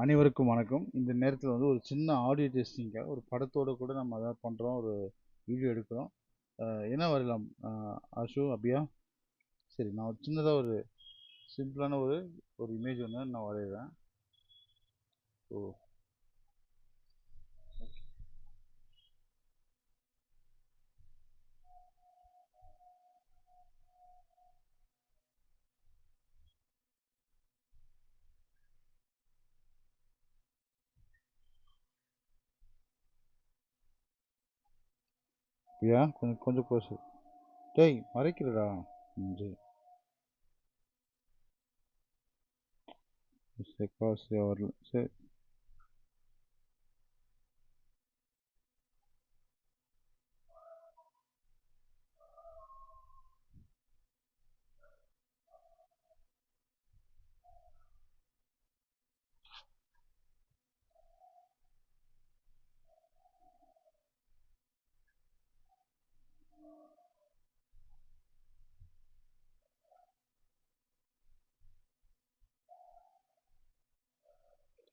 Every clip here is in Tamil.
அனைவருக்கும் வணக்கம். இந்த நேரத்தில் வந்து ஒரு சின்ன ஆடியோ டெஸ்டிங்காக ஒரு படத்தோட கூட நம்ம அதை பண்ணுறோம், ஒரு வீடியோ எடுக்கிறோம். என்ன வரையலாம் ஆஷு அபியா? சரி, நான் ஒரு சின்னதாக ஒரு சிம்பிளான ஒரு ஒரு இமேஜ் ஒன்று நான் வரைகிறேன். ஓ அபியா, கொஞ்சம் கொஞ்சம் க்ளோஸ். டேய் மறைக்கிறடா. சரி, சரி வரல. சரி,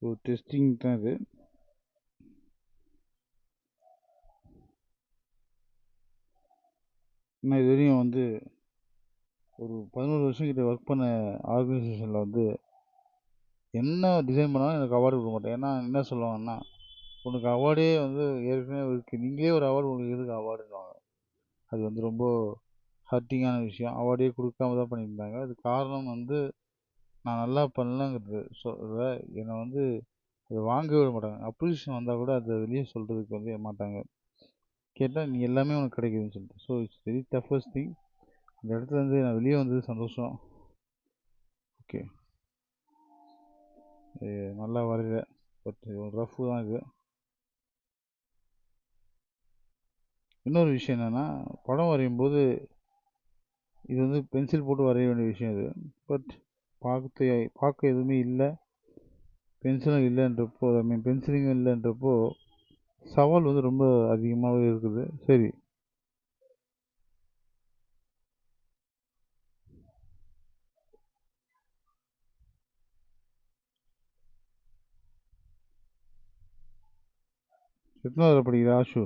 ஒரு டெஸ்டிங் தான் இது. நான் இது வரையும் வந்து ஒரு 11 வருஷம் கிட்ட ஒர்க் பண்ண ஆர்கனைசேஷனில் வந்து என்ன டிசைன் பண்ணாலும் எனக்கு அவார்டு கொடுக்க மாட்டேன். ஏன்னா என்ன சொல்லுவாங்கன்னா, உனக்கு அவார்டே வந்து ஏற்கனவே இருக்குது, நீங்களே ஒரு அவார்டு உங்களுக்கு எதுக்கு அவார்டுன்னுவாங்க. அது வந்து ரொம்ப ஹர்ட்டிங்கான விஷயம். அவார்டே கொடுக்காம தான் பண்ணியிருந்தாங்க. அது காரணம் வந்து நான் நல்லா பண்ணலங்கிறது சொல்ல என்னை வந்து அதை வாங்க விட மாட்டாங்க. அப்ரிசியேஷன் வந்தால் கூட அதை வெளியே சொல்கிறதுக்கு வந்து மாட்டாங்க. கேட்டால் நீ எல்லாமே உனக்கு கிடைக்குதுன்னு சொல்லிட்டு. So it's very toughest thing. அந்த இடத்துல இருந்து நான் வெளியே வந்தது சந்தோஷம். ஓகே, நல்லா வரைகிற, பட் ரஃப்பு தான் இது. இன்னொரு விஷயம் என்னென்னா, படம் வரையும் போது இது வந்து பென்சில் போட்டு வரைய வேண்டிய விஷயம் இது. பட் பார்க்க எதுவுமே இல்லை, பென்சிலும் இல்லைன்றப்போ, ஐ மீன் பென்சிலிங்கும் இல்லைன்றப்போ சவால் வந்து ரொம்ப அதிகமாகவே இருக்குது. சரி, எத்தனாவது படிக்கிற ஆஷு?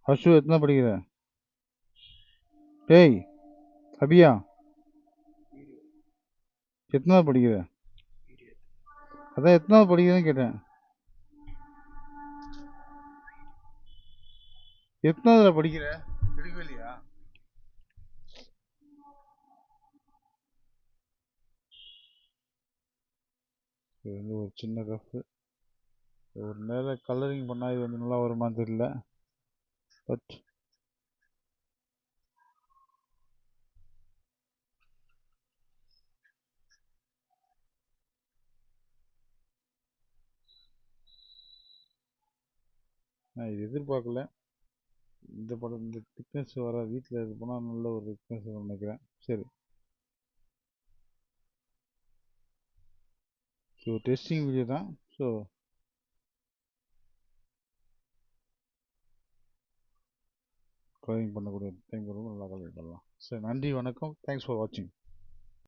ஆஷு எத்தனை படிக்கிற? டேய் அபியா, எத்தனாவது படிக்கிற? அதான் எத்தனாவது படிக்கிறேன்னு கேட்டேன். எத்தனாவதுல படிக்கிற? எடுக்கவே இல்லையா? இது வந்து ஒரு சின்ன ரஃப். ஒரு நேரம் கலரிங் பண்ணால் இது வந்து நல்லா வருமானு தெரியல. பட் நான் இது எதிர்பார்க்கல. இந்த படம் இந்த திக்னஸ் வர வீட்டில் இது போனால் நல்ல ஒரு திக்னஸ் நினைக்கிறேன். சரி, ஸோ டெஸ்டிங் வீடியோ தான். ஸோ கலரிங் பண்ணக்கூடிய டைம் வரும், நல்லா கலரிங் பண்ணலாம். சரி, நன்றி, வணக்கம், தேங்க்ஸ் ஃபார் வாட்சிங்.